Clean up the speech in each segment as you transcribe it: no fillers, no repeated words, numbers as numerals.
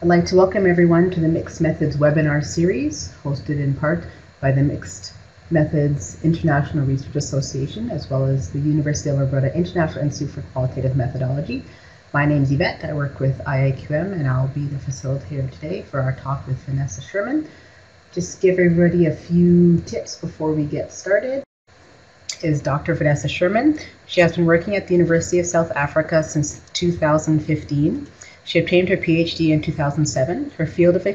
I'd like to welcome everyone to the Mixed Methods webinar series, hosted in part by the Mixed Methods International Research Association, as well as the University of Alberta International Institute for Qualitative Methodology. My name is Yvette. I work with IIQM, and I'll be the facilitator today for our talk with Vanessa Scherman. Just give everybody a few tips before we get started. Is Dr. Vanessa Scherman. She has been working at the University of South Africa since 2015. She obtained her PhD in 2007. Her field of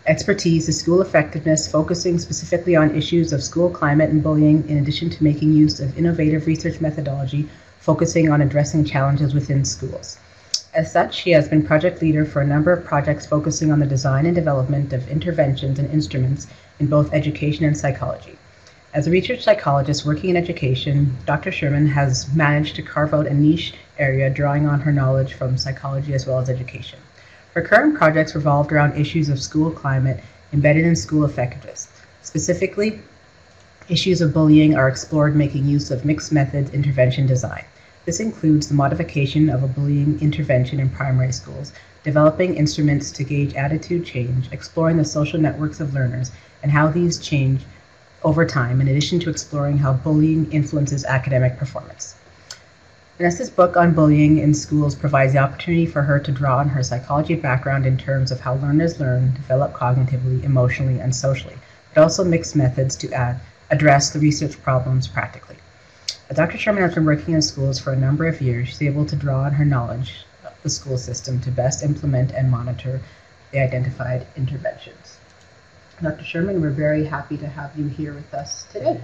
expertise is school effectiveness, focusing specifically on issues of school climate and bullying, in addition to making use of innovative research methodology, focusing on addressing challenges within schools. As such, she has been project leader for a number of projects focusing on the design and development of interventions and instruments in both education and psychology. As a research psychologist working in education, Dr. Scherman has managed to carve out a niche area drawing on her knowledge from psychology as well as education. Her current projects revolved around issues of school climate embedded in school effectiveness. Specifically, issues of bullying are explored making use of mixed methods intervention design. This includes the modification of a bullying intervention in primary schools, developing instruments to gauge attitude change, exploring the social networks of learners and how these change over time, in addition to exploring how bullying influences academic performance. Vanessa's book on bullying in schools provides the opportunity for her to draw on her psychology background in terms of how learners learn, develop cognitively, emotionally, and socially, but also mixed methods to address the research problems practically. As Dr. Scherman has been working in schools for a number of years, she's able to draw on her knowledge of the school system to best implement and monitor the identified interventions. Dr. Scherman, we're very happy to have you here with us today.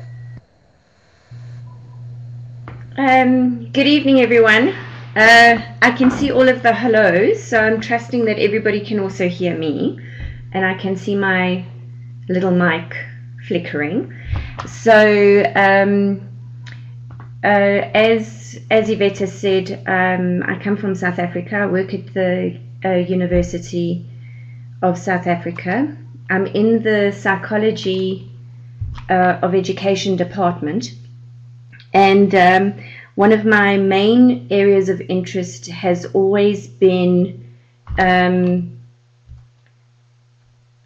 Good evening, everyone. I can see all of the hellos, so I'm trusting that everybody can also hear me, and I can see my little mic flickering. So, as Yvette has said, I come from South Africa. I work at the University of South Africa. I'm in the psychology of education department, and one of my main areas of interest has always been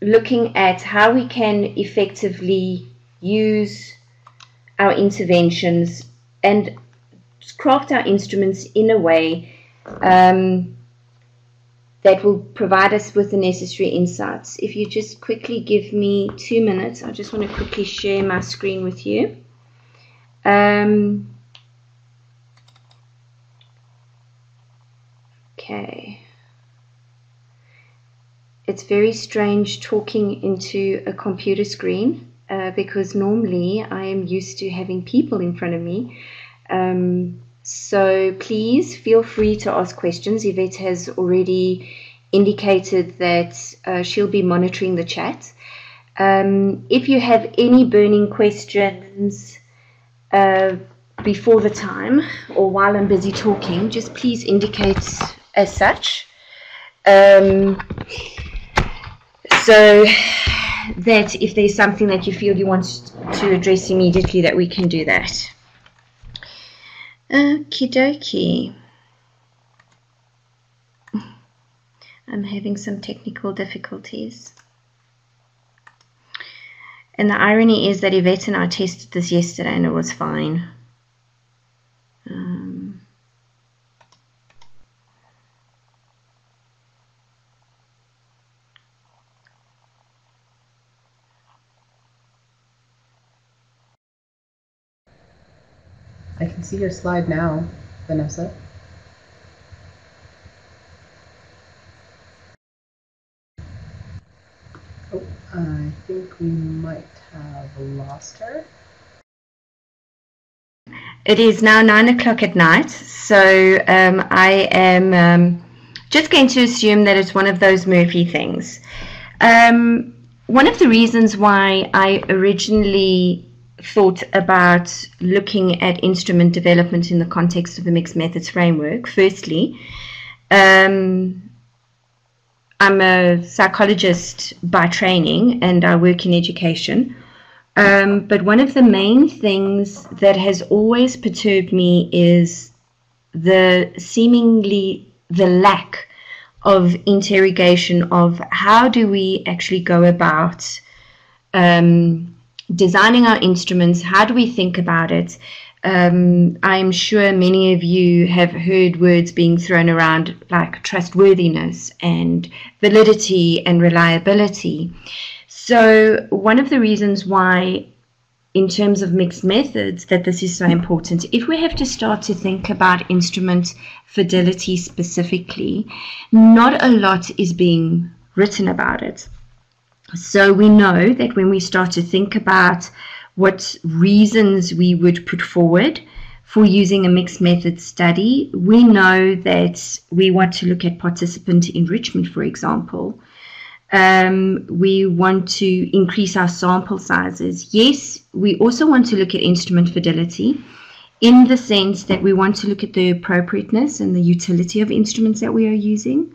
looking at how we can effectively use our interventions and craft our instruments in a way that will provide us with the necessary insights. If you just quickly give me 2 minutes, I just want to quickly share my screen with you. Okay. It's very strange talking into a computer screen because normally I am used to having people in front of me. So please feel free to ask questions. Yvette has already indicated that she'll be monitoring the chat. If you have any burning questions before the time or while I'm busy talking, just please indicate as such. So that if there's something that you feel you want to address immediately, that we can do that. Okie dokie. I'm having some technical difficulties. And the irony is that Yvette and I tested this yesterday and it was fine. I can see your slide now, Vanessa. Oh, I think we might have lost her. It is now 9 o'clock at night, so I am just going to assume that it's one of those Murphy things. One of the reasons why I originally thought about looking at instrument development in the context of the mixed methods framework. Firstly, I'm a psychologist by training and I work in education. But one of the main things that has always perturbed me is the lack of interrogation of how do we actually go about designing our instruments, how do we think about it. I'm sure many of you have heard words being thrown around like trustworthiness and validity and reliability. So one of the reasons why, in terms of mixed methods, that this is so important, if we have to start to think about instrument fidelity specifically, not a lot is being written about it. So we know that when we start to think about what reasons we would put forward for using a mixed method study, we know that we want to look at participant enrichment, for example. We want to increase our sample sizes. Yes, we also want to look at instrument fidelity in the sense that we want to look at the appropriateness and the utility of instruments that we are using.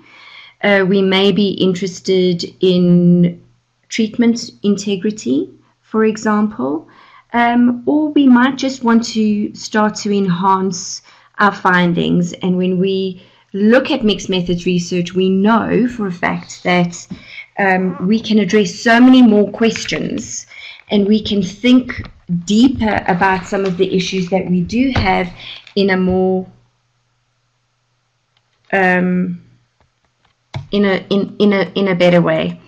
We may be interested in treatment integrity, for example, or we might just want to start to enhance our findings. And when we look at mixed methods research, we know for a fact that we can address so many more questions, and we can think deeper about some of the issues that we do have in a more in a better way.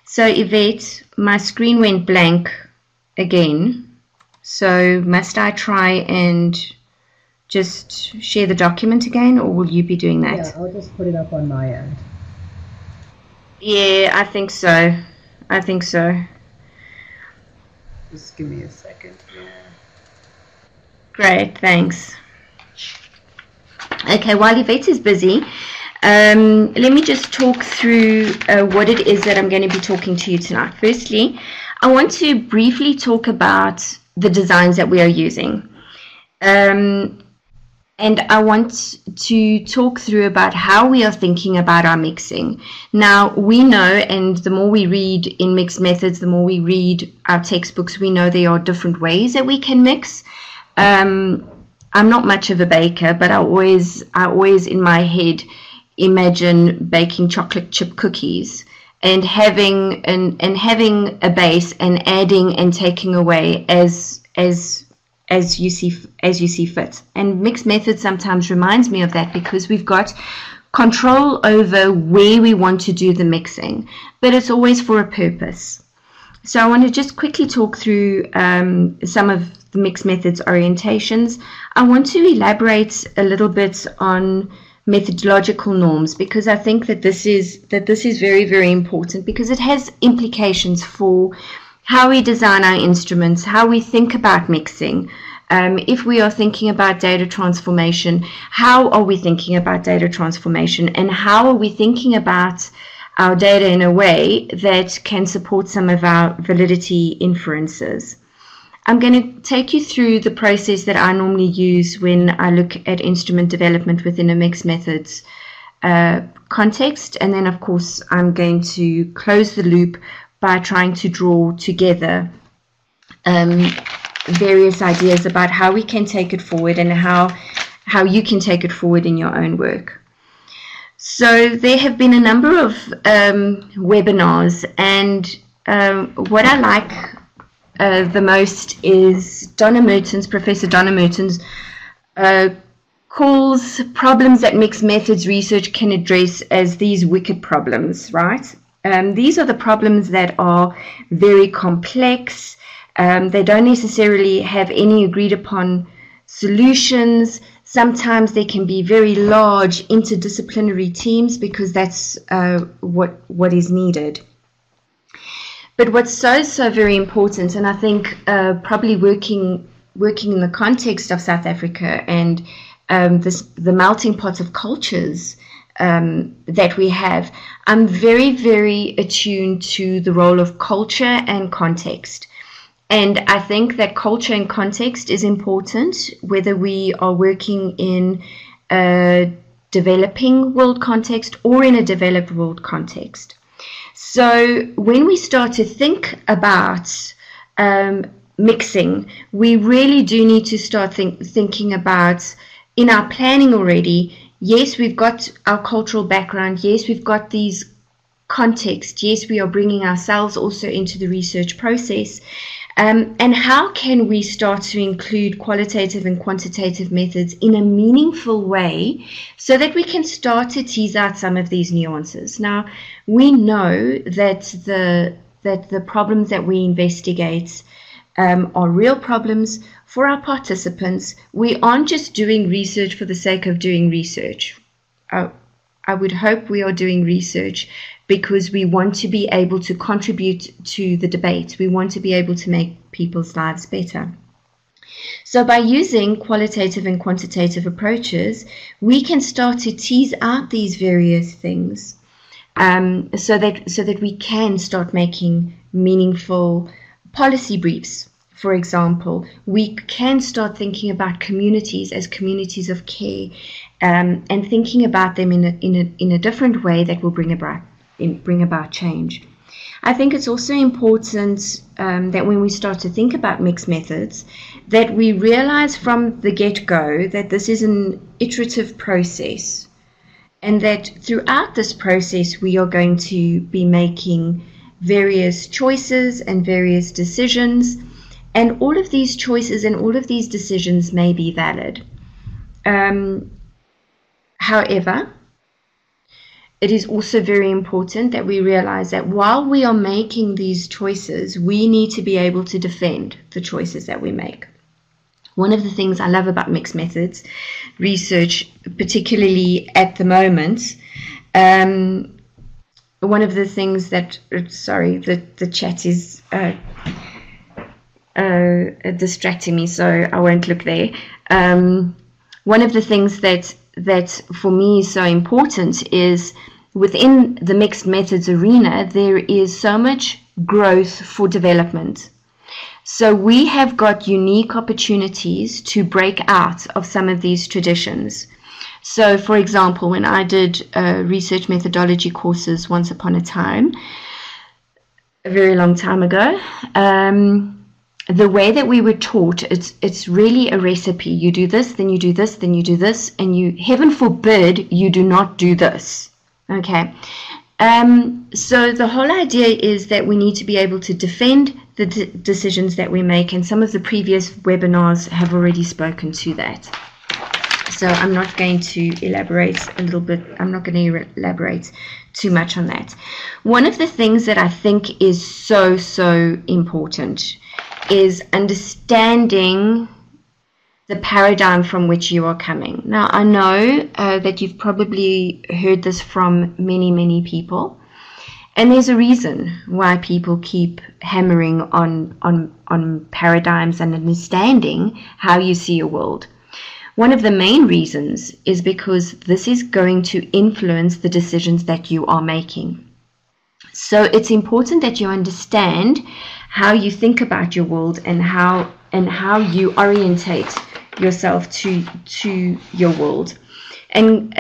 So Yvette, my screen went blank again. So must I try and just share the document again, or will you be doing that? Yeah, I'll just put it up on my end. Yeah, I think so. I think so. Just give me a second. Yeah. Great, thanks. Okay, while Yvette is busy, let me just talk through what it is that I'm going to be talking to you tonight. Firstly, I want to briefly talk about the designs that we are using. And I want to talk through about how we are thinking about our mixing. Now, we know, and the more we read in mixed methods, the more we read our textbooks, we know there are different ways that we can mix. I'm not much of a baker, but I always in my head imagine baking chocolate chip cookies and having a base and adding and taking away as you see fit. And mixed methods sometimes reminds me of that, because we've got control over where we want to do the mixing, but it's always for a purpose. So I want to just quickly talk through some of the mixed methods orientations. I want to elaborate a little bit on methodological norms, because I think that this is very, very important, because it has implications for how we design our instruments, how we think about mixing. If we are thinking about data transformation, how are we thinking about data transformation, and how are we thinking about our data in a way that can support some of our validity inferences. I'm going to take you through the process that I normally use when I look at instrument development within a mixed methods context, and then of course I'm going to close the loop by trying to draw together various ideas about how we can take it forward and how you can take it forward in your own work. So there have been a number of webinars, and what I like the most is Professor Donna Mertens calls problems that mixed methods research can address as these wicked problems, right? These are the problems that are very complex. They don't necessarily have any agreed upon solutions. Sometimes they can be very large interdisciplinary teams, because that's what is needed. But what's so very important, and I think probably working in the context of South Africa and the melting pot of cultures that we have, I'm very, very attuned to the role of culture and context. And I think that culture and context is important, whether we are working in a developing world context or in a developed world context. So when we start to think about mixing, we really do need to start thinking about, in our planning already, yes, we've got our cultural background. Yes, we've got these contexts. Yes, we are bringing ourselves also into the research process. And how can we start to include qualitative and quantitative methods in a meaningful way so that we can start to tease out some of these nuances? Now, we know that the problems that we investigate are real problems for our participants. We aren't just doing research for the sake of doing research. I would hope we are doing research because we want to be able to contribute to the debate. We want to be able to make people's lives better. So by using qualitative and quantitative approaches, we can start to tease out these various things so that we can start making meaningful policy briefs. For example, we can start thinking about communities as communities of care and thinking about them in a different way that will bring about change. I think it's also important that when we start to think about mixed methods, that we realize from the get-go that this is an iterative process, and that throughout this process we are going to be making various choices and various decisions, and all of these choices and all of these decisions may be valid. However, it is also very important that we realize that while we are making these choices, we need to be able to defend the choices that we make. One of the things I love about mixed methods research, particularly at the moment, one of the things that, sorry, the chat is distracting me, so I won't look there. One of the things that for me is so important is within the mixed methods arena, there is so much growth for development. So we have got unique opportunities to break out of some of these traditions. So for example, when I did research methodology courses once upon a time, a very long time ago, the way that we were taught, it's really a recipe. You do this, then you do this, then you do this, and you, heaven forbid, you do not do this. Okay. So the whole idea is that we need to be able to defend the decisions that we make, and some of the previous webinars have already spoken to that. So I'm not going to elaborate a little bit. I'm not going to elaborate too much on that. One of the things that I think is so important is understanding the paradigm from which you are coming. Now, I know that you've probably heard this from many people, and there's a reason why people keep hammering on paradigms and understanding how you see your world. One of the main reasons is because this is going to influence the decisions that you are making. So it's important that you understand how you think about your world and how you orientate yourself to your world. And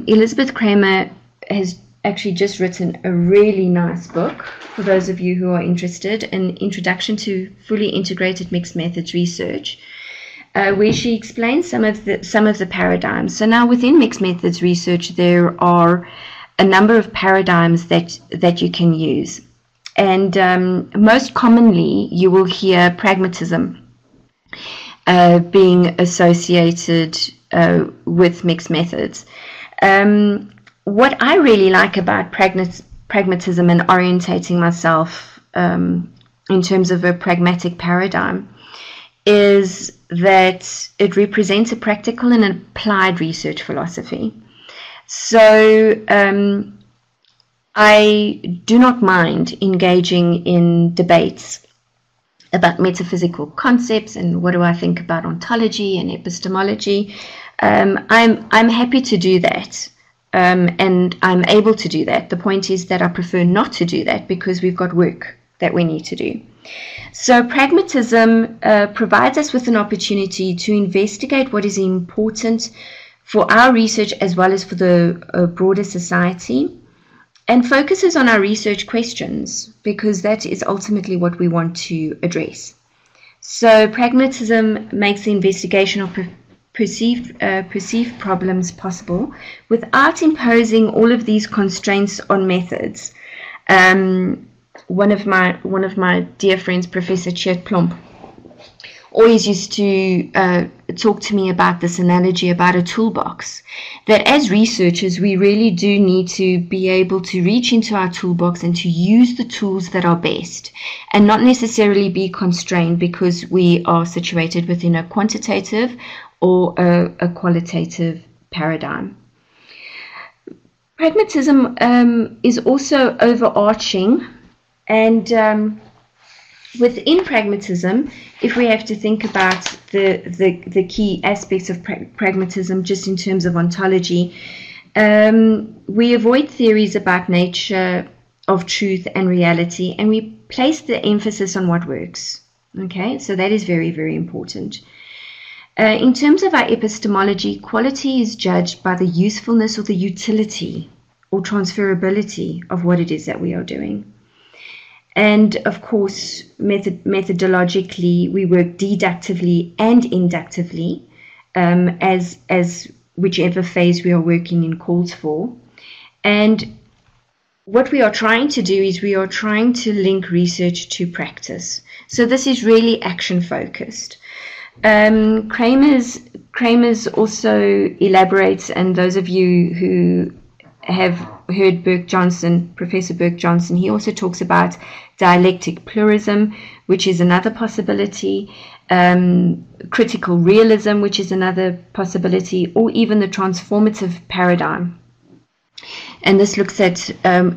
Elizabeth Kramer has actually just written a really nice book for those of you who are interested, An Introduction to Fully Integrated Mixed Methods Research, where she explains some of the paradigms. So now within mixed methods research, there are a number of paradigms that you can use. And most commonly, you will hear pragmatism being associated with mixed methods. What I really like about pragmatism and orientating myself in terms of a pragmatic paradigm is that it represents a practical and applied research philosophy. So I do not mind engaging in debates about metaphysical concepts and what do I think about ontology and epistemology. I'm happy to do that, and I'm able to do that. The point is that I prefer not to do that because we've got work that we need to do. So pragmatism provides us with an opportunity to investigate what is important for our research as well as for the broader society, and focuses on our research questions because that is ultimately what we want to address. So pragmatism makes the investigation of perceived problems possible without imposing all of these constraints on methods. One of my dear friends, Professor Plomp, always used to talk to me about this analogy about a toolbox, that as researchers we really do need to be able to reach into our toolbox and to use the tools that are best, and not necessarily be constrained because we are situated within a quantitative or a qualitative paradigm. Pragmatism is also overarching, and within pragmatism, if we have to think about the key aspects of pragmatism just in terms of ontology, we avoid theories about nature of truth and reality, and we place the emphasis on what works. Okay, so that is very, very important. In terms of our epistemology, quality is judged by the usefulness or the utility or transferability of what it is that we are doing. And of course, methodologically, we work deductively and inductively, as whichever phase we are working in calls for. And what we are trying to do is we are trying to link research to practice. So this is really action focused. Kramer's also elaborates, and those of you who have heard Professor Burke Johnson, he also talks about dialectic pluralism, which is another possibility, critical realism, which is another possibility, or even the transformative paradigm. And this looks at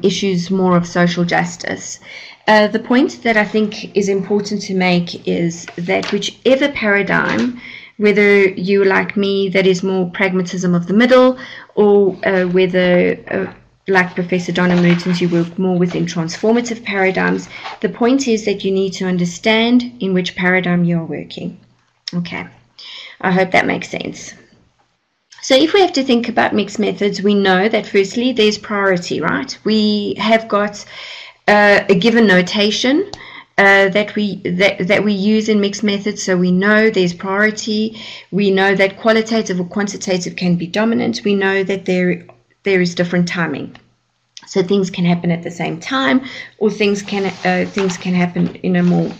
issues more of social justice. The point that I think is important to make is that whichever paradigm, whether you like me, that is more pragmatism of the middle, or whether like Professor Donna Mertens, you work more within transformative paradigms, the point is that you need to understand in which paradigm you are working. Okay, I hope that makes sense. So if we have to think about mixed methods, we know that firstly there's priority, right? We have got a given notation that we use in mixed methods, so we know there's priority. We know that qualitative or quantitative can be dominant. We know that there is different timing, so things can happen at the same time, or things can happen in a more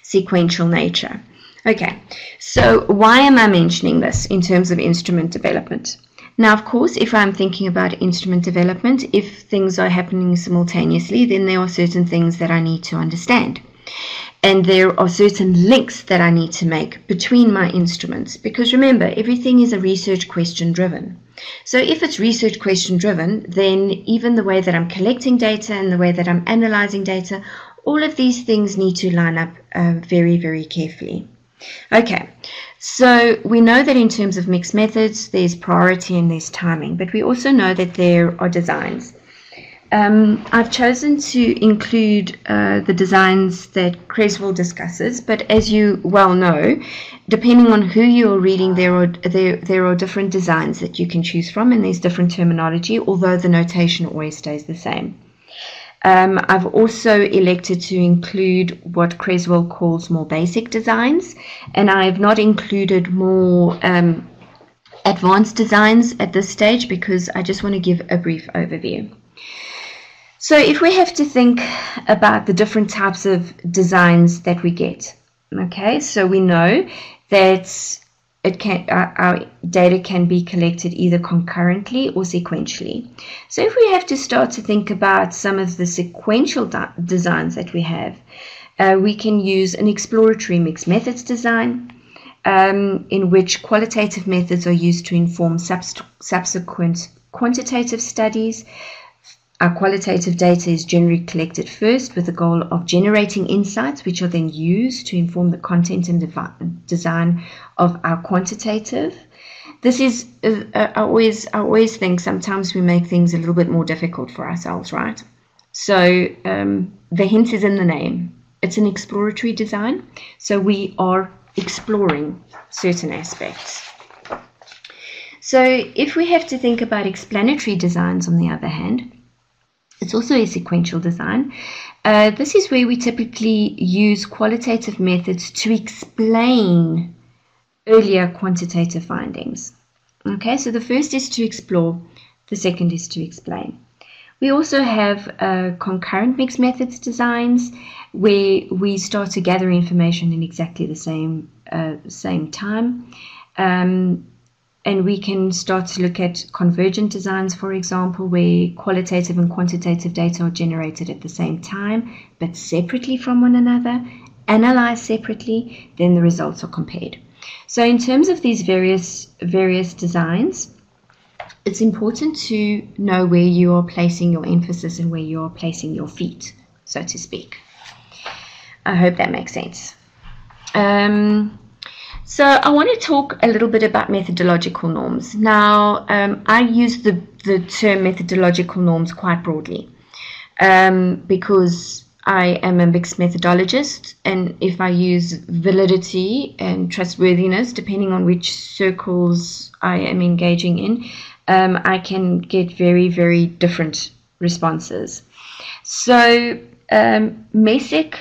sequential nature. Okay, so why am I mentioning this in terms of instrument development? Now, of course, if I'm thinking about instrument development, if things are happening simultaneously, then there are certain things that I need to understand. And there are certain links that I need to make between my instruments. Because remember, everything is a research question driven. So if it's research question driven, then even the way that I'm collecting data and the way that I'm analyzing data, all of these things need to line up very, very carefully. Okay, so we know that in terms of mixed methods, there's priority and there's timing, but we also know that there are designs. I've chosen to include the designs that Creswell discusses, but as you well know, depending on who you're reading, there are different designs that you can choose from, and there's different terminology, although the notation always stays the same. I've also elected to include what Creswell calls more basic designs, and I have not included more advanced designs at this stage because I just want to give a brief overview. So if we have to think about the different types of designs that we get, okay, so we know that our data can be collected either concurrently or sequentially. So if we have to start to think about some of the sequential designs that we have, we can use an exploratory mixed methods design, in which qualitative methods are used to inform subsequent quantitative studies. Our qualitative data is generally collected first with the goal of generating insights, which are then used to inform the content and design of our quantitative. This is, I always think sometimes we make things a little bit more difficult for ourselves, right? So the hint is in the name. It's an exploratory design, so we are exploring certain aspects. So if we have to think about explanatory designs, on the other hand, it's also a sequential design. This is where we typically use qualitative methods to explain earlier quantitative findings. Okay, so the first is to explore, the second is to explain. We also have concurrent mixed methods designs where we start to gather information in exactly the same time. And we can start to look at convergent designs, for example, where qualitative and quantitative data are generated at the same time, but separately from one another, analyzed separately, then the results are compared. So in terms of these various designs, it's important to know where you are placing your emphasis and where you are placing your feet, so to speak. I hope that makes sense. So I want to talk a little bit about methodological norms. Now, I use the term methodological norms quite broadly because I am a mixed methodologist, and if I use validity and trustworthiness, depending on which circles I am engaging in, I can get very, very different responses. So Messick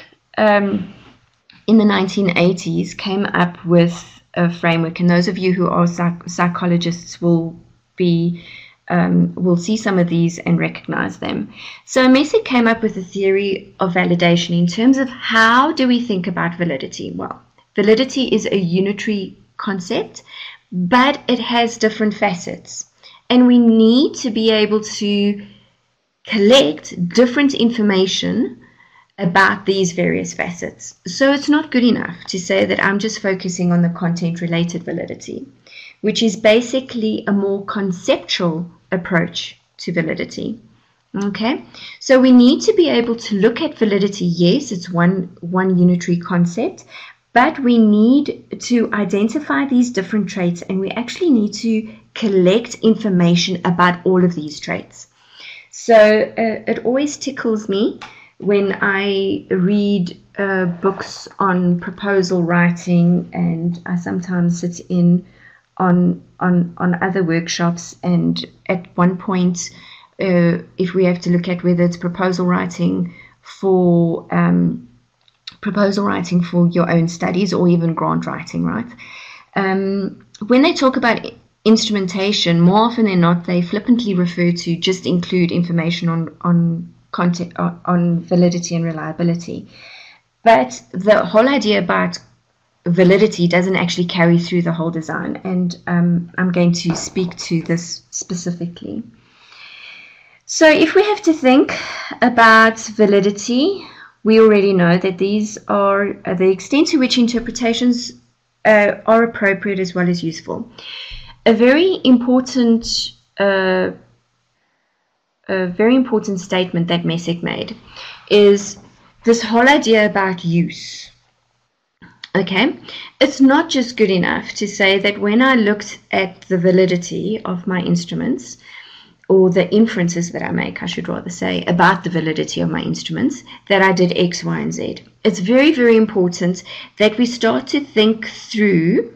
in the 1980s came up with a framework, and those of you who are psychologists will see some of these and recognize them. So Messick came up with a theory of validation in terms of how do we think about validity. Well, validity is a unitary concept, but it has different facets, and we need to be able to collect different information about these various facets. So it's not good enough to say that I'm just focusing on the content-related validity, which is basically a more conceptual approach to validity. Okay, so we need to be able to look at validity. Yes, it's one unitary concept, but we need to identify these different traits, and we actually need to collect information about all of these traits. So it always tickles me when I read books on proposal writing, and I sometimes sit in on other workshops, and at one point, if we have to look at whether it's proposal writing for your own studies or even grant writing, right? When they talk about instrumentation, more often than not, they flippantly refer to just include information on content, on validity and reliability. But the whole idea about validity doesn't actually carry through the whole design, and I'm going to speak to this specifically. So if we have to think about validity, we already know that these are the extent to which interpretations are appropriate as well as useful. A very important statement that Messick made is this whole idea about use. Okay, it's not just good enough to say that when I looked at the validity of my instruments, or the inferences that I make, I should rather say, about the validity of my instruments, that I did X, Y, and Z. It's very, very important that we start to think through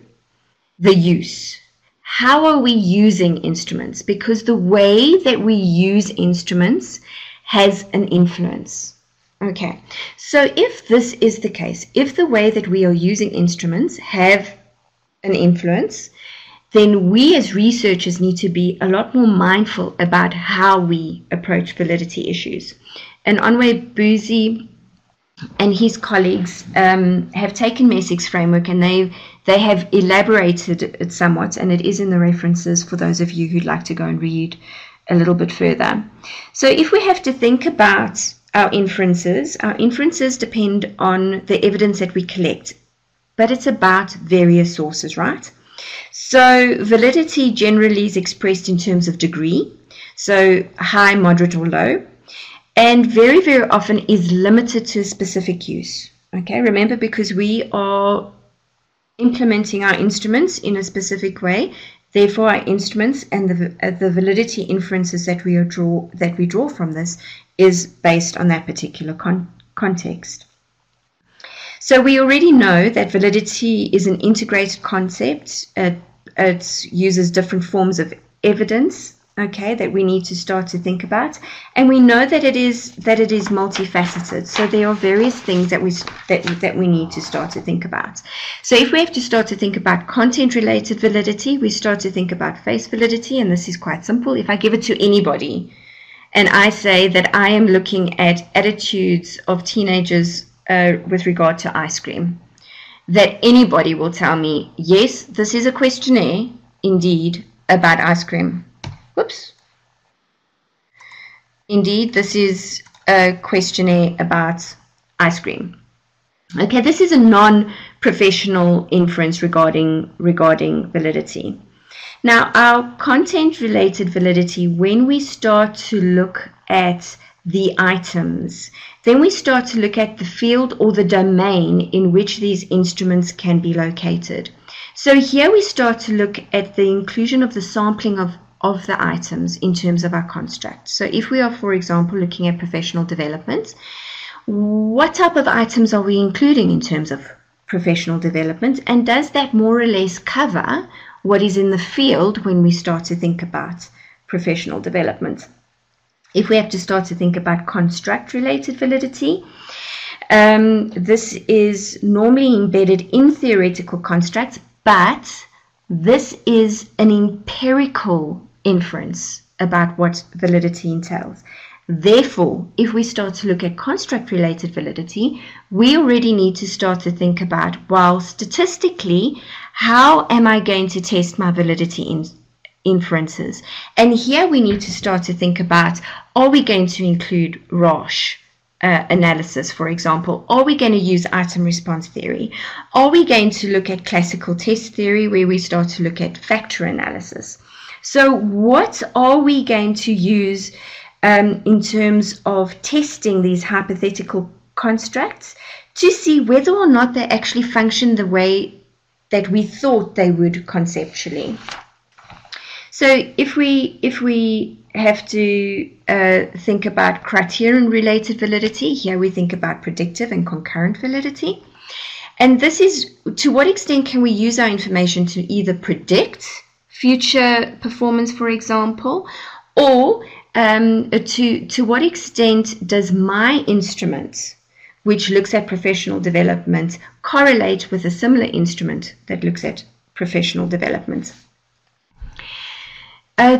the use. How are we using instruments? Because the way that we use instruments has an influence. Okay, so if this is the case, if the way that we are using instruments have an influence, then we as researchers need to be a lot more mindful about how we approach validity issues. And Onwe Boozy and his colleagues have taken Messick's framework, and they have elaborated it somewhat, and it is in the references for those of you who'd like to go and read a little bit further. So if we have to think about our inferences depend on the evidence that we collect, but it's about various sources, right? So validity generally is expressed in terms of degree, so high, moderate, or low, and very, very often is limited to a specific use. Okay, remember, because we are implementing our instruments in a specific way, therefore our instruments and the validity inferences that we draw from this is based on that particular context. So we already know that validity is an integrated concept. It uses different forms of evidence okay, that we need to start to think about, and we know that it is multifaceted. So there are various things that we need to start to think about. So if we have to start to think about content-related validity, we start to think about face validity, and this is quite simple. If I give it to anybody, and I say that I am looking at attitudes of teenagers with regard to ice cream, that anybody will tell me, yes, this is a questionnaire, indeed, about ice cream. Whoops. Indeed, this is a questionnaire about ice cream. Okay, this is a non-professional inference regarding validity. Now, our content-related validity, when we start to look at the items, then we start to look at the field or the domain in which these instruments can be located. So here we start to look at the inclusion of the sampling of the items in terms of our construct. So if we are, for example, looking at professional development, what type of items are we including in terms of professional development, and does that more or less cover what is in the field when we start to think about professional development? If we have to start to think about construct-related validity, this is normally embedded in theoretical constructs, but this is an empirical inference about what validity entails. Therefore, if we start to look at construct-related validity, we already need to start to think about, well, statistically, how am I going to test my validity inferences? And here we need to start to think about, are we going to include Roche analysis, for example? Are we going to use item response theory? Are we going to look at classical test theory, where we start to look at factor analysis? So what are we going to use in terms of testing these hypothetical constructs to see whether or not they actually function the way that we thought they would conceptually? So if we have to think about criterion-related validity, here we think about predictive and concurrent validity. And this is, to what extent can we use our information to either predict future performance, for example, or to what extent does my instrument, which looks at professional development, correlate with a similar instrument that looks at professional development?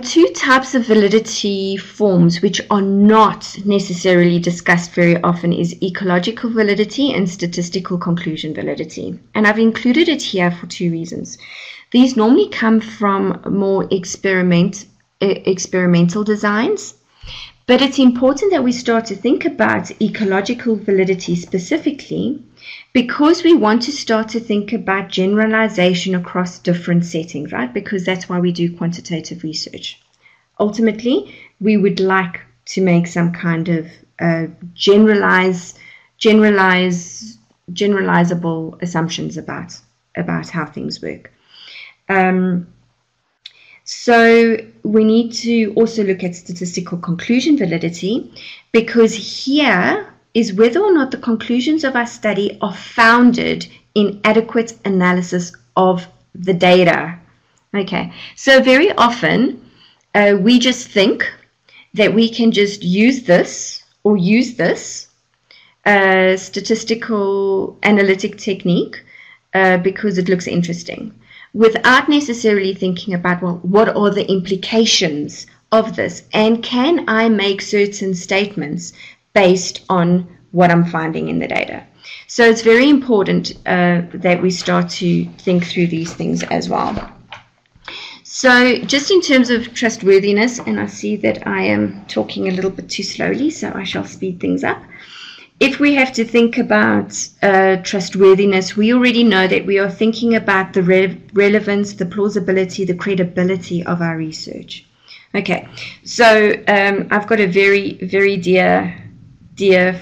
Two types of validity forms which are not necessarily discussed very often is ecological validity and statistical conclusion validity. And I've included it here for two reasons. These normally come from more experimental designs, but it's important that we start to think about ecological validity specifically, because we want to start to think about generalization across different settings, right? Because that's why we do quantitative research. Ultimately, we would like to make some kind of generalizable assumptions about how things work. So we need to also look at statistical conclusion validity, because here is whether or not the conclusions of our study are founded in adequate analysis of the data. Okay, so very often we just think that we can just use this or use this statistical analytic technique because it looks interesting, without necessarily thinking about, well, what are the implications of this, and can I make certain statements based on what I'm finding in the data. So it's very important that we start to think through these things as well. So just in terms of trustworthiness, and I see that I am talking a little bit too slowly, so I shall speed things up. If we have to think about trustworthiness, we already know that we are thinking about the relevance, the plausibility, the credibility of our research. Okay, so I've got a very, very dear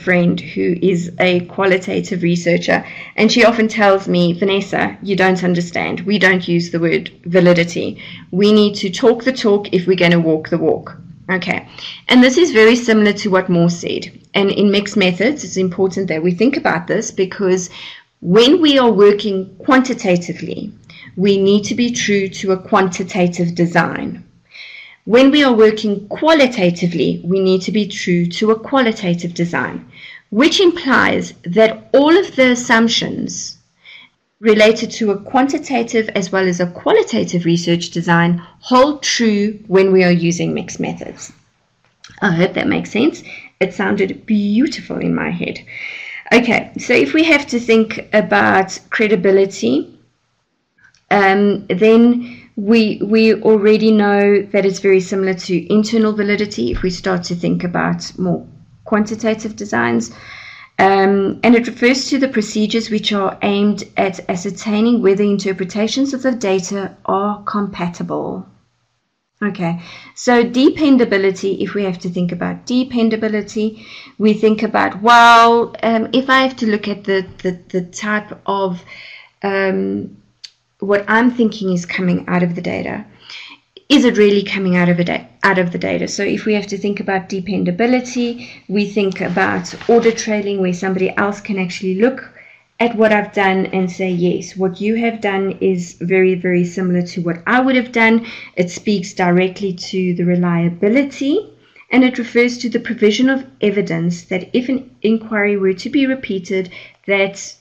friend who is a qualitative researcher, and she often tells me, Vanessa, you don't understand. We don't use the word validity. We need to talk the talk if we're going to walk the walk. Okay, and this is very similar to what Moore said. And in mixed methods, it's important that we think about this, because when we are working quantitatively, we need to be true to a quantitative design. When we are working qualitatively, we need to be true to a qualitative design, which implies that all of the assumptions related to a quantitative as well as a qualitative research design hold true when we are using mixed methods. I hope that makes sense. It sounded beautiful in my head. Okay, so if we have to think about credibility, then we already know that it's very similar to internal validity if we start to think about more quantitative designs. And it refers to the procedures which are aimed at ascertaining whether interpretations of the data are compatible. Okay, so dependability, if we have to think about dependability, we think about, well, if I have to look at the type of what I'm thinking is coming out of the data, is it really coming out of the data? So if we have to think about dependability, we think about audit trailing, where somebody else can actually look at what I've done and say, yes, what you have done is very, very similar to what I would have done. It speaks directly to the reliability, and it refers to the provision of evidence that if an inquiry were to be repeated, that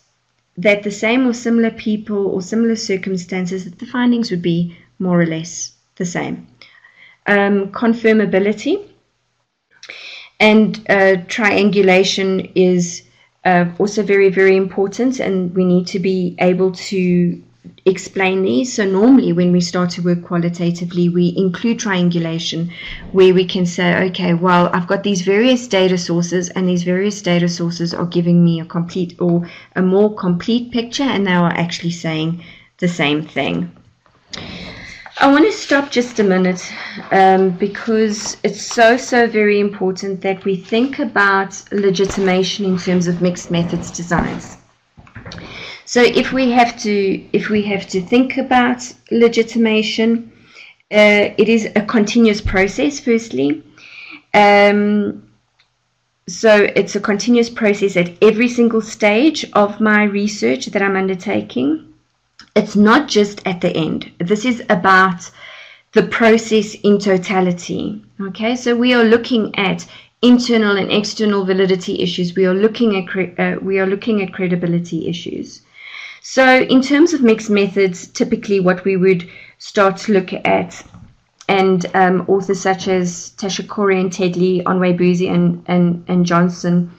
the same or similar people or similar circumstances, that the findings would be more or less the same. Confirmability and triangulation is also very, very important, and we need to be able to explain these. So normally when we start to work qualitatively, we include triangulation, where we can say, okay, well, I've got these various data sources, and these various data sources are giving me a complete or a more complete picture, and they are actually saying the same thing. I want to stop just a minute because it's so very important that we think about legitimation in terms of mixed methods designs. So if we have to think about legitimation, it is a continuous process, firstly. So it's a continuous process at every single stage of my research that I'm undertaking. It's not just at the end. This is about the process in totality. Okay, so we are looking at internal and external validity issues. We are looking at credibility issues. So in terms of mixed methods, typically what we would start to look at, and authors such as Tashikori and Tedley, Onwe-Boozy and Johnson,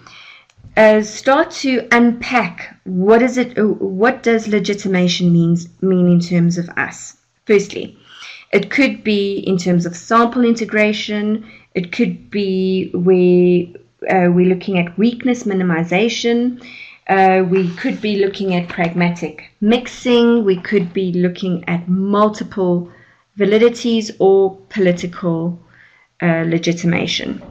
start to unpack what does legitimation mean in terms of us. Firstly, it could be in terms of sample integration. It could be where we're looking at weakness minimization. We could be looking at pragmatic mixing. We could be looking at multiple validities or political legitimation.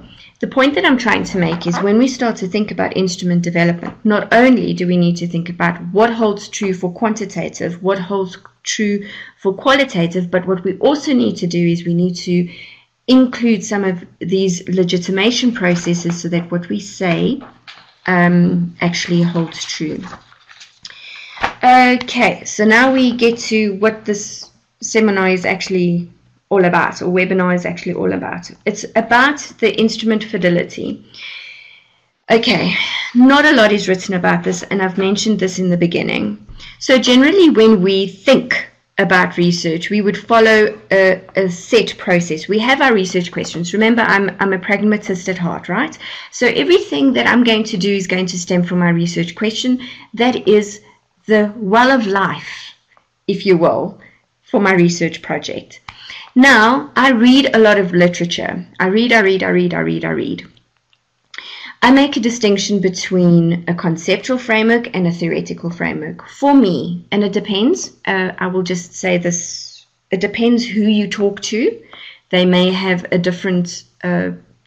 The point that I'm trying to make is when we start to think about instrument development, not only do we need to think about what holds true for quantitative, what holds true for qualitative, but what we also need to do is we need to include some of these legitimation processes so that what we say actually holds true. Okay, so now we get to what this seminar is actually all about, or webinar is actually all about. It's about the instrument fidelity. Okay, not a lot is written about this, and I've mentioned this in the beginning. So generally when we think about research, we would follow a set process. We have our research questions. Remember, I'm a pragmatist at heart, right? So everything that I'm going to do is going to stem from my research question. That is the well of life, if you will, for my research project. Now, I read a lot of literature. I read. I make a distinction between a conceptual framework and a theoretical framework. For me, and it depends, I will just say this, it depends who you talk to. They may have a different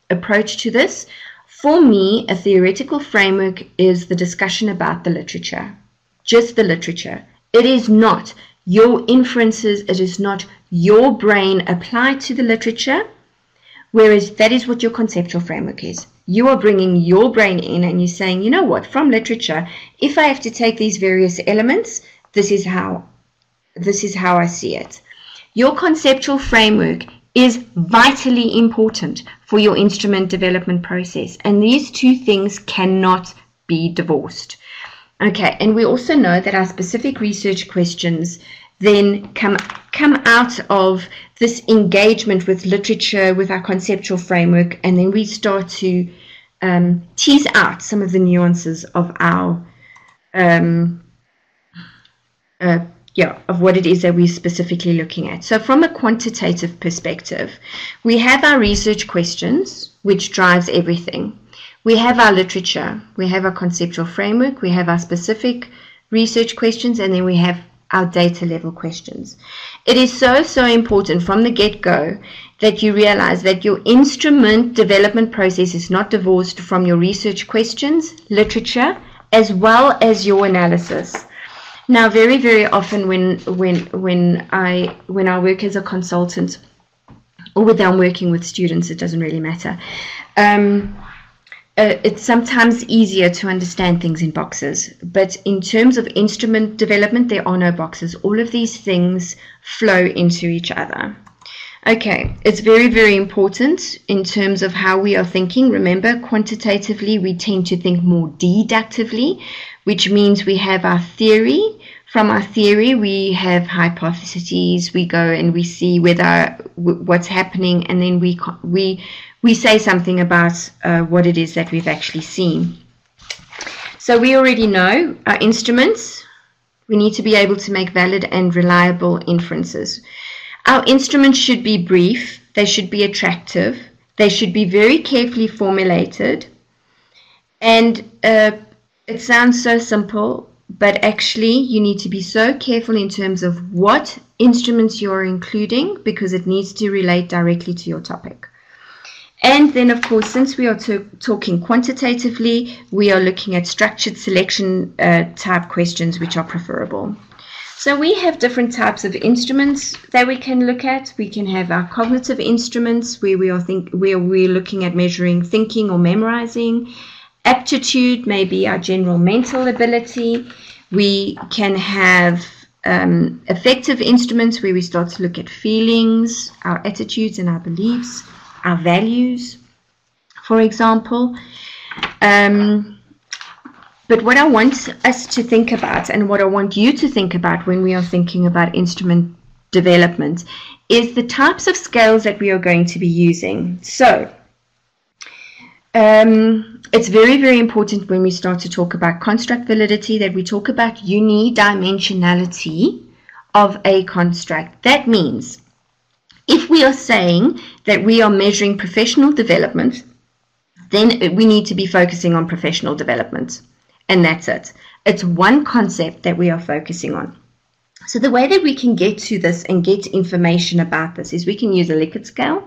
approach to this. For me, a theoretical framework is the discussion about the literature, just the literature. It is not your inferences, it is not your brain applied to the literature, whereas that is what your conceptual framework is. You are bringing your brain in and you're saying, you know what, from literature, if I have to take these various elements, this is how I see it. Your conceptual framework is vitally important for your instrument development process. And these two things cannot be divorced. Okay, and we also know that our specific research questions then come out of this engagement with literature, with our conceptual framework, and then we start to tease out some of the nuances of our of what it is that we're specifically looking at. So from a quantitative perspective, we have our research questions, which drives everything. We have our literature, we have our conceptual framework, we have our specific research questions, and then we have our data level questions. It is so important from the get-go that you realize that your instrument development process is not divorced from your research questions, literature, as well as your analysis. Now, very often when I work as a consultant, or whether I'm working with students, it doesn't really matter. It's sometimes easier to understand things in boxes, but in terms of instrument development, there are no boxes. All of these things flow into each other. Okay, it's very important in terms of how we are thinking. Remember, quantitatively, we tend to think more deductively, which means we have our theory. From our theory, we have hypotheses. We go and we see what's happening, and then we say something about what it is that we've actually seen. So we already know our instruments. We need to be able to make valid and reliable inferences. Our instruments should be brief. They should be attractive. They should be very carefully formulated. And it sounds so simple, but actually you need to be so careful in terms of what instruments you're including, because it needs to relate directly to your topic. And then, of course, since we are talking quantitatively, we are looking at structured selection type questions, which are preferable. So we have different types of instruments that we can look at. We can have our cognitive instruments, where we're looking at measuring thinking or memorizing. Aptitude may be our general mental ability. We can have affective instruments, where we start to look at feelings, our attitudes and our beliefs, our values, for example. But what I want us to think about, and what I want you to think about when we are thinking about instrument development, is the types of scales that we are going to be using. So it's very important when we start to talk about construct validity that we talk about unidimensionality of a construct. That means if we are saying that we are measuring professional development, then we need to be focusing on professional development. And that's it. It's one concept that we are focusing on. So the way that we can get to this and get information about this is we can use a Likert scale.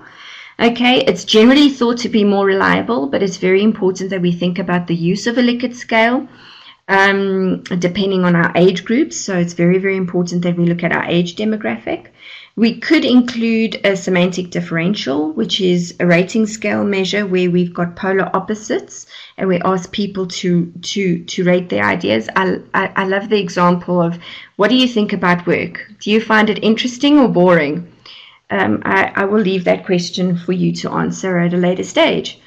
Okay, it's generally thought to be more reliable, but it's very important that we think about the use of a Likert scale depending on our age groups. So it's very important that we look at our age demographic. We could include a semantic differential, which is a rating scale measure where we've got polar opposites and we ask people to rate their ideas. I love the example of, what do you think about work? Do you find it interesting or boring? I will leave that question for you to answer at a later stage.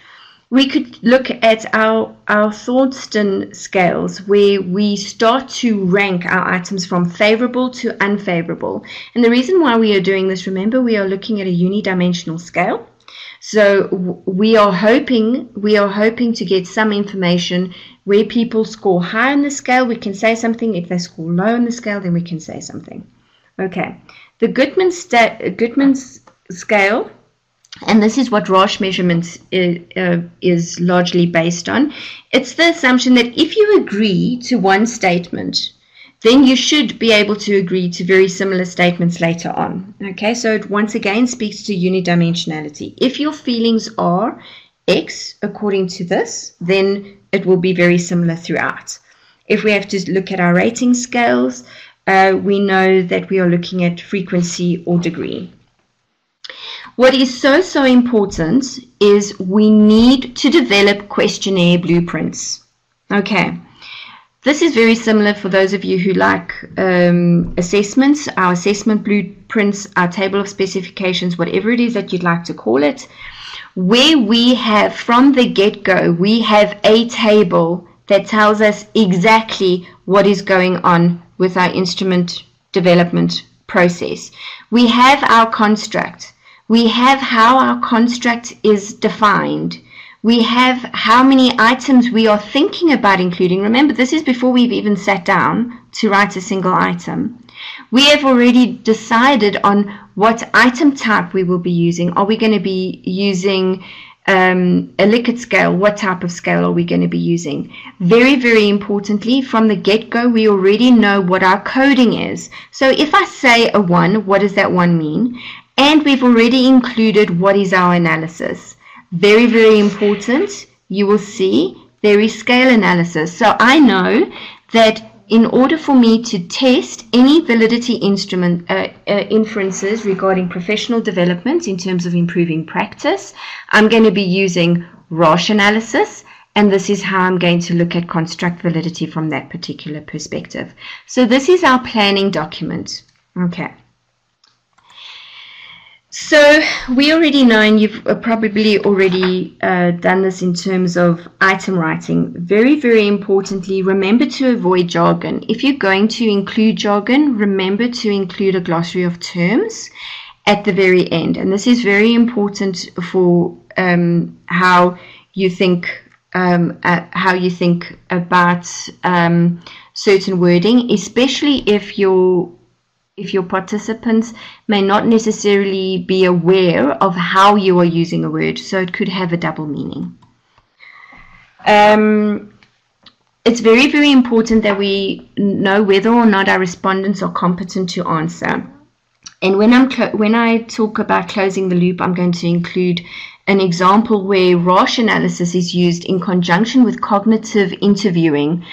We could look at our Thornton scales, where we start to rank our items from favorable to unfavorable. And the reason why we are doing this, remember, we are looking at a unidimensional scale. So we are hoping to get some information where people score high on the scale. We can say something. If they score low on the scale, then we can say something. Okay. The Goodman's scale, and this is what Rasch measurements is largely based on. It's the assumption that if you agree to one statement, then you should be able to agree to very similar statements later on. Okay, so it once again speaks to unidimensionality. If your feelings are X according to this, then it will be very similar throughout. If we have to look at our rating scales, we know that we are looking at frequency or degree. What is so important is we need to develop questionnaire blueprints. Okay, This is very similar for those of you who like assessments, our assessment blueprints, our table of specifications, whatever it is that you'd like to call it, where we have, from the get-go, we have a table that tells us exactly what is going on with our instrument development process. We have our construct. We have how our construct is defined. We have how many items we are thinking about including. Remember, this is before we've even sat down to write a single item. We have already decided on what item type we will be using. Are we going to be using a Likert scale? What type of scale are we going to be using? Very, very importantly, from the get-go, we already know what our coding is. So if I say a 1, what does that 1 mean? And we've already included what is our analysis. Very, very important. You will see there is scale analysis. So I know that in order for me to test any validity inferences regarding professional development in terms of improving practice, I'm going to be using Roche analysis, and this is how I'm going to look at construct validity from that particular perspective. So this is our planning document. Okay. So we already know, and you've probably already done this in terms of item writing. Very, very importantly, remember to avoid jargon. If you're going to include jargon, remember to include a glossary of terms at the very end. And this is very important for how you think about certain wording, especially if your participants may not necessarily be aware of how you are using a word, so it could have a double meaning. It's very, very important that we know whether or not our respondents are competent to answer. And when I talk about closing the loop, I'm going to include an example where Roche analysis is used in conjunction with cognitive interviewing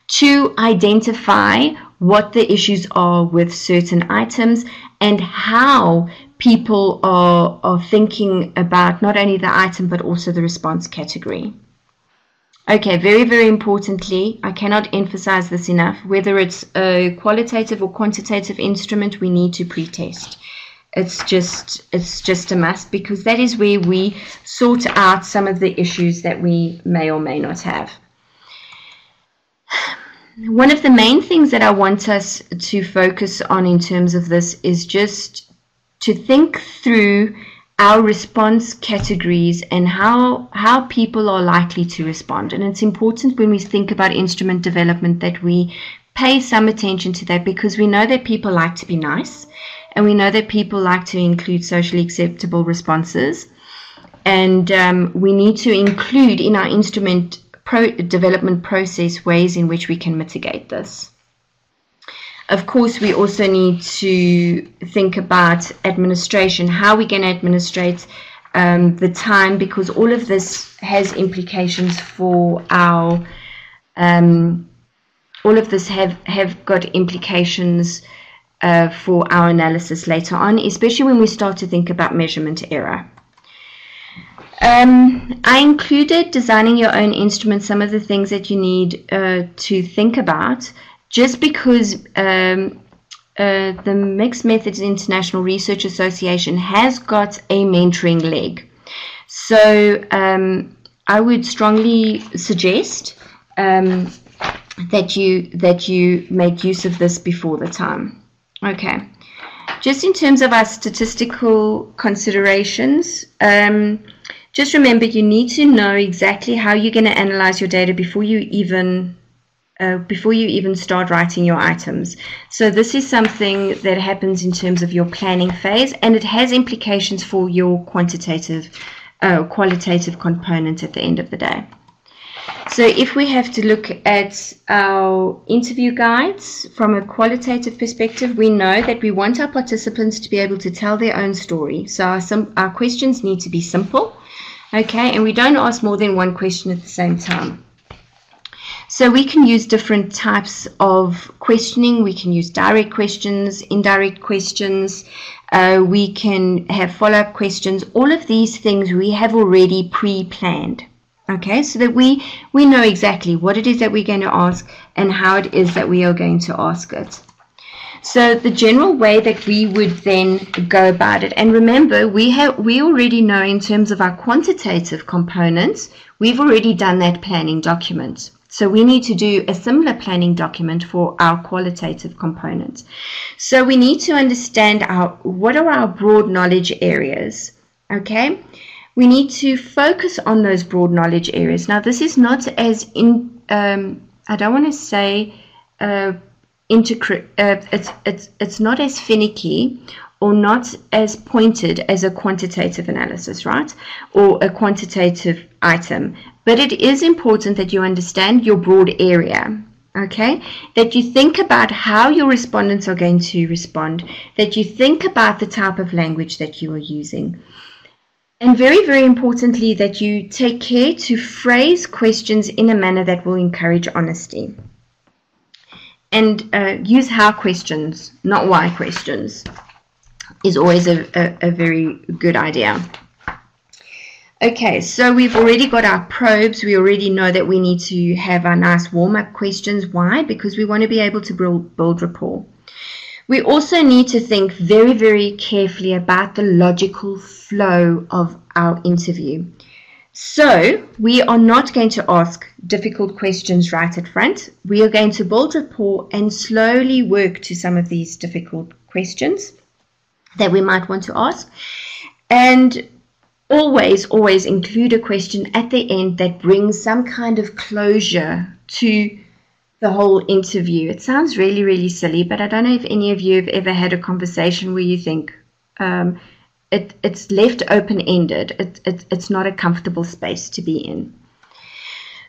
to identify what the issues are with certain items and how people are thinking about not only the item but also the response category. Okay, very, very importantly, I cannot emphasize this enough, whether it's a qualitative or quantitative instrument, we need to pre-test. It's just a must, because that is where we sort out some of the issues that we may or may not have. One of the main things that I want us to focus on in terms of this is just to think through our response categories and how people are likely to respond. And it's important when we think about instrument development that we pay some attention to that, because we know that people like to be nice, and we know that people like to include socially acceptable responses. And we need to include in our instrument development process ways in which we can mitigate this. Of course, we also need to think about administration, how we're going to administrate the time, because all of this has implications for our all of this have got implications for our analysis later on, especially when we start to think about measurement error. I included designing your own instrument, some of the things that you need to think about, just because the Mixed Methods International Research Association has got a mentoring leg. So I would strongly suggest that you make use of this before the time. Okay, just in terms of our statistical considerations, just remember you need to know exactly how you're going to analyze your data before you even start writing your items. So this is something that happens in terms of your planning phase, and it has implications for your qualitative component at the end of the day. So if we have to look at our interview guides from a qualitative perspective, we know that we want our participants to be able to tell their own story. So our questions need to be simple, okay, and we don't ask more than one question at the same time. So we can use different types of questioning. We can use direct questions, indirect questions. We can have follow-up questions. All of these things we have already pre-planned. Okay, so that we know exactly what it is that we're going to ask, and how it is that we are going to ask it. So the general way that we would then go about it, and remember, we already know in terms of our quantitative components, we've already done that planning document. So we need to do a similar planning document for our qualitative component. So we need to understand what are our broad knowledge areas, okay? We need to focus on those broad knowledge areas. Now, this is not as I don't want to say it's not as finicky or not as pointed as a quantitative analysis, right? Or a quantitative item. But it is important that you understand your broad area, okay? That you think about how your respondents are going to respond, that you think about the type of language that you are using. And very, very importantly, that you take care to phrase questions in a manner that will encourage honesty. And use how questions, not why questions, is always a very good idea. Okay, so we've already got our probes. We already know that we need to have our nice warm-up questions. Why? Because we want to be able to build rapport. We also need to think very, very carefully about the logical flow of our interview. So we are not going to ask difficult questions right at front. We are going to build rapport and slowly work to some of these difficult questions that we might want to ask. And always include a question at the end that brings some kind of closure to the whole interview. It sounds really, really silly, but I don't know if any of you have ever had a conversation where you think it's left open-ended. It's not a comfortable space to be in.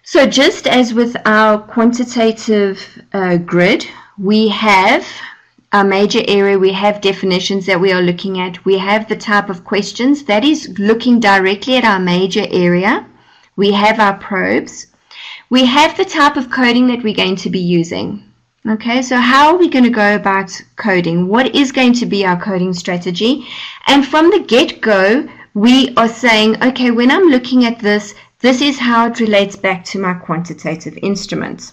So just as with our quantitative grid, we have our major area, we have definitions that we are looking at. We have the type of questions that is looking directly at our major area. We have our probes. We have the type of coding that we're going to be using. Okay, so how are we going to go about coding? What is going to be our coding strategy? And from the get-go, we are saying, okay, when I'm looking at this, this is how it relates back to my quantitative instruments.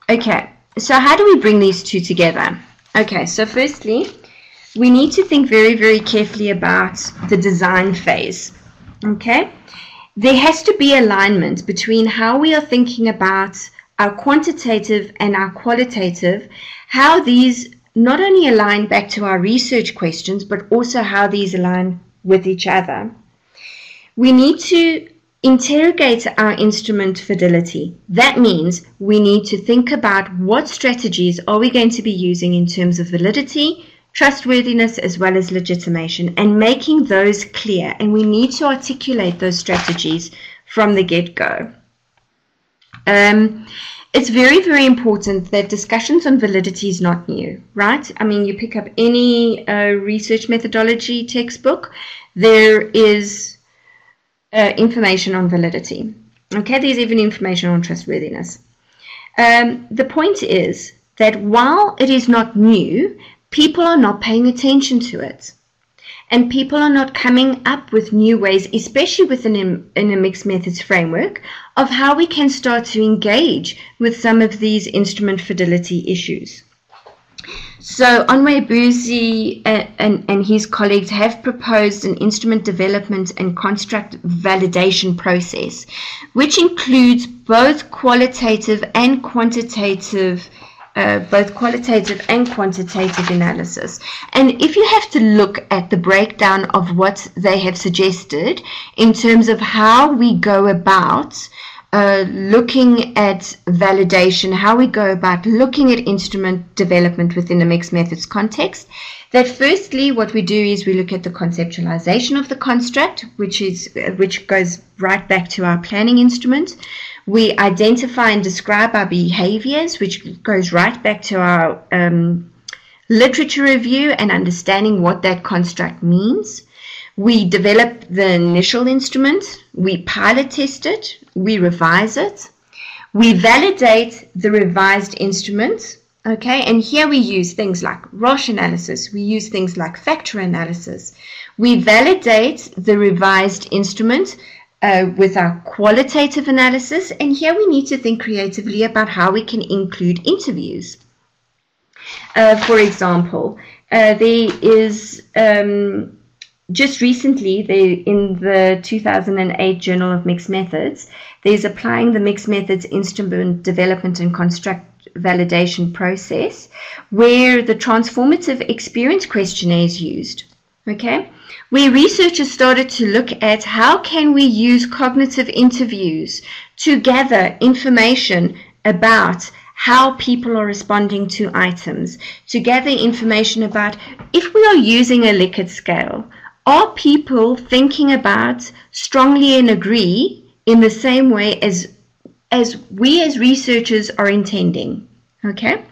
Okay. So how do we bring these two together? Okay, so firstly, we need to think very, very carefully about the design phase. Okay, there has to be alignment between how we are thinking about our quantitative and our qualitative, how these not only align back to our research questions, but also how these align with each other. We need to interrogate our instrument fidelity. That means we need to think about what strategies are we going to be using in terms of validity, trustworthiness, as well as legitimation, and making those clear. And we need to articulate those strategies from the get-go. It's very, very important that discussions on validity is not new, right? I mean, you pick up any research methodology textbook, there is information on validity. Okay, there's even information on trustworthiness. The point is that while it is not new, people are not paying attention to it. And people are not coming up with new ways, especially within in a mixed methods framework, of how we can start to engage with some of these instrument fidelity issues. So Onwe Buzi and his colleagues have proposed an instrument development and construct validation process, which includes both qualitative and quantitative analysis. And if you have to look at the breakdown of what they have suggested in terms of how we go about looking at validation, how we go about looking at instrument development within a mixed methods context, that firstly what we do is we look at the conceptualization of the construct, which goes right back to our planning instrument. We identify and describe our behaviors, which goes right back to our literature review and understanding what that construct means. We develop the initial instrument, we pilot test it, we revise it, we validate the revised instrument, okay, and here we use things like Roche analysis, we use things like factor analysis. We validate the revised instrument with our qualitative analysis. And here we need to think creatively about how we can include interviews. For example, there is just recently, in the 2008 Journal of Mixed Methods, there's applying the mixed methods instrument development and construct validation process, where the transformative experience questionnaire is used. Okay, where researchers started to look at how can we use cognitive interviews to gather information about how people are responding to items, to gather information about if we are using a Likert scale, are people thinking about strongly and agree in the same way as we as researchers are intending. Okay.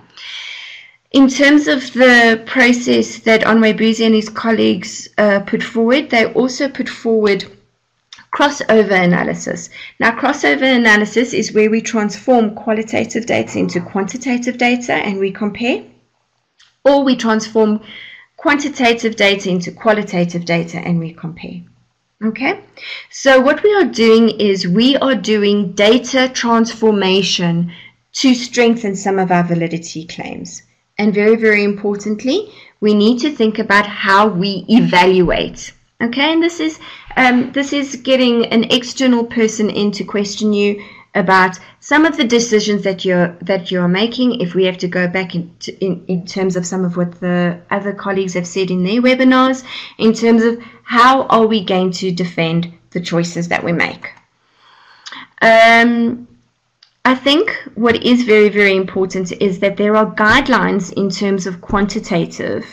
In terms of the process that Onwe Buzi and his colleagues put forward, they also put forward crossover analysis. Now, crossover analysis is where we transform qualitative data into quantitative data and we compare, or we transform quantitative data into qualitative data and we compare. Okay, so what we are doing is we are doing data transformation to strengthen some of our validity claims. And very, very importantly, we need to think about how we evaluate. Okay, and this is getting an external person in to question you about some of the decisions that you're making. If we have to go back in terms of some of what the other colleagues have said in their webinars, in terms of how are we going to defend the choices that we make. I think what is very, very important is that there are guidelines in terms of quantitative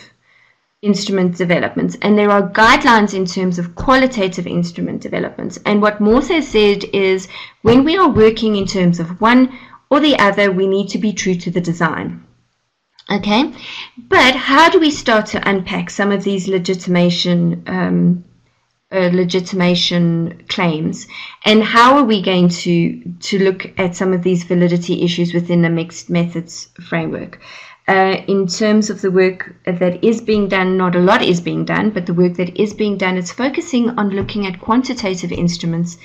instrument development, and there are guidelines in terms of qualitative instrument development. And what Morse has said is when we are working in terms of one or the other, we need to be true to the design. Okay, but how do we start to unpack some of these legitimation claims, and how are we going to look at some of these validity issues within the mixed methods framework? In terms of the work that is being done, not a lot is being done, but the work that is being done, it's focusing on looking at quantitative instruments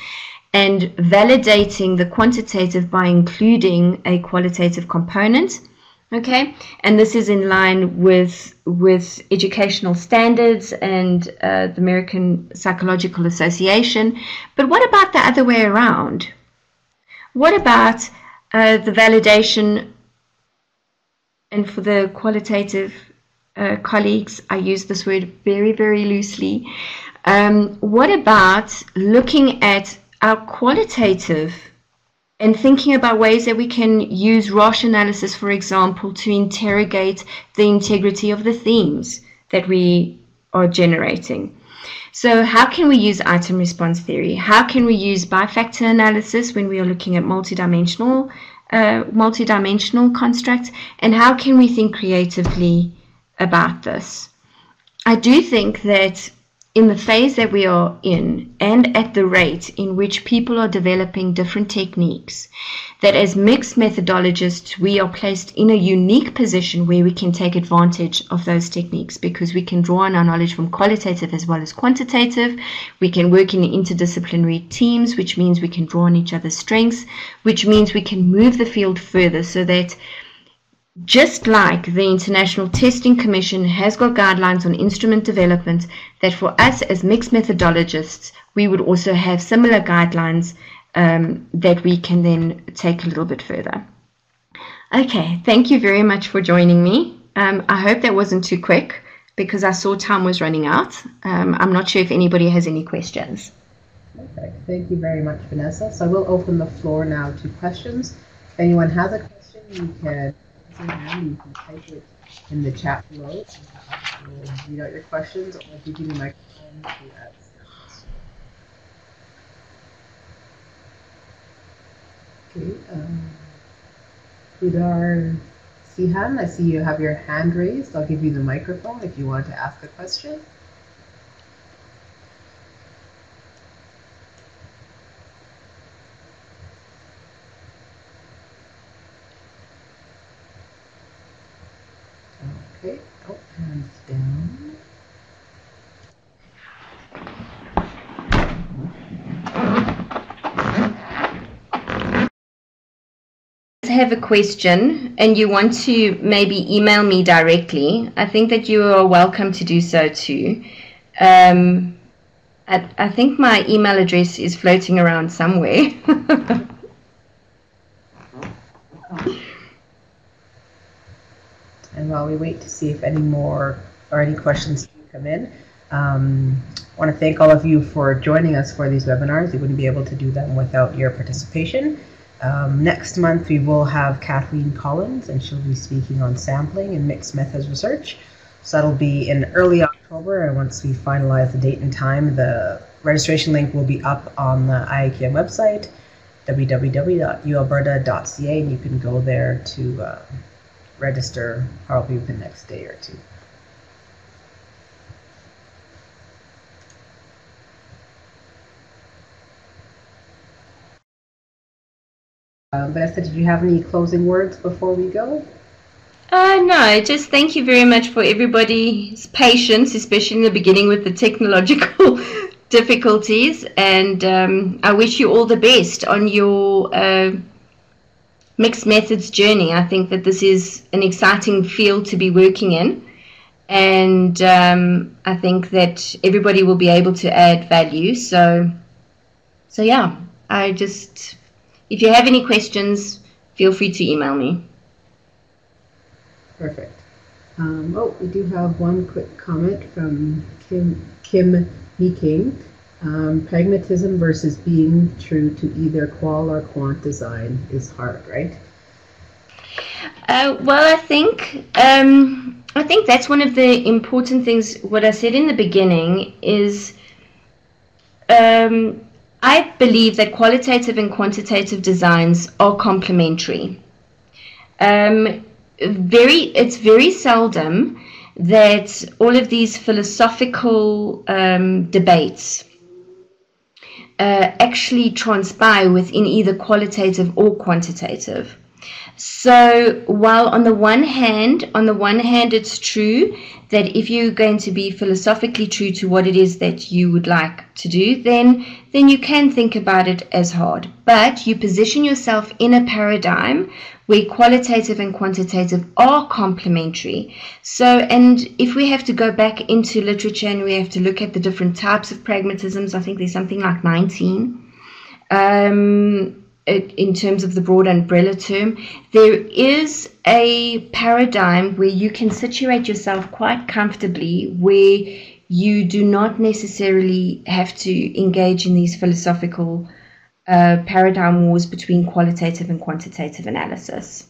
and validating the quantitative by including a qualitative component. Okay, and this is in line with educational standards and the American Psychological Association. But what about the other way around? What about the validation? And for the qualitative colleagues, I use this word very, very loosely. What about looking at our qualitative and thinking about ways that we can use Roche analysis, for example, to interrogate the integrity of the themes that we are generating? So how can we use item response theory? How can we use bifactor analysis when we are looking at multidimensional constructs, and how can we think creatively about this? I do think that in the phase that we are in, and at the rate in which people are developing different techniques, that as mixed methodologists, we are placed in a unique position where we can take advantage of those techniques, because we can draw on our knowledge from qualitative as well as quantitative. We can work in interdisciplinary teams, which means we can draw on each other's strengths, which means we can move the field further, so that just like the International Testing Commission has got guidelines on instrument development, that for us as mixed methodologists, we would also have similar guidelines that we can then take a little bit further. Okay, thank you very much for joining me. I hope that wasn't too quick, because I saw time was running out. I'm not sure if anybody has any questions. Perfect. Thank you very much, Vanessa. So I will open the floor now to questions. If anyone has a question, you can type it in the chat below. We'll read out your questions, or I'll give you the microphone to ask. Okay, Udar Sihan, I see you have your hand raised. I'll give you the microphone if you want to ask a question. Okay, oh, hands down. have a question and you want to maybe email me directly, I think that you are welcome to do so too. I think my email address is floating around somewhere. And while we wait to see if any more or any questions come in, I want to thank all of you for joining us for these webinars. We wouldn't be able to do them without your participation. Next month we will have Kathleen Collins, and she'll be speaking on sampling and mixed methods research. So that'll be in early October, and once we finalize the date and time, the registration link will be up on the IIQM website, www.ualberta.ca, and you can go there to register probably the next day or two. Vanessa, did you have any closing words before we go? No, just thank you very much for everybody's patience, especially in the beginning with the technological difficulties, and I wish you all the best on your mixed methods journey. I think that this is an exciting field to be working in, and I think that everybody will be able to add value. So yeah, if you have any questions, feel free to email me. Perfect. Oh, we do have one quick comment from Kim Meeking. Pragmatism versus being true to either qual or quant design is hard, right? Well, I think that's one of the important things. What I said in the beginning is I believe that qualitative and quantitative designs are complementary. It's very seldom that all of these philosophical debates actually transpire within either qualitative or quantitative. So while on the one hand it's true that if you're going to be philosophically true to what it is that you would like to do, then you can think about it as hard. But you position yourself in a paradigm where qualitative and quantitative are complementary. So, and if we have to go back into literature and we have to look at the different types of pragmatisms, I think there's something like 19. In terms of the broad umbrella term, there is a paradigm where you can situate yourself quite comfortably, where you do not necessarily have to engage in these philosophical paradigm wars between qualitative and quantitative analysis.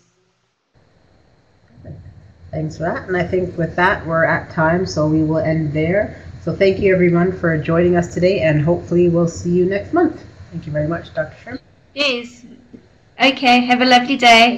Thanks for that. And I think with that, we're at time, so we will end there. So thank you everyone for joining us today, and hopefully we'll see you next month. Thank you very much, Dr. Scherman. Yes. Okay, have a lovely day.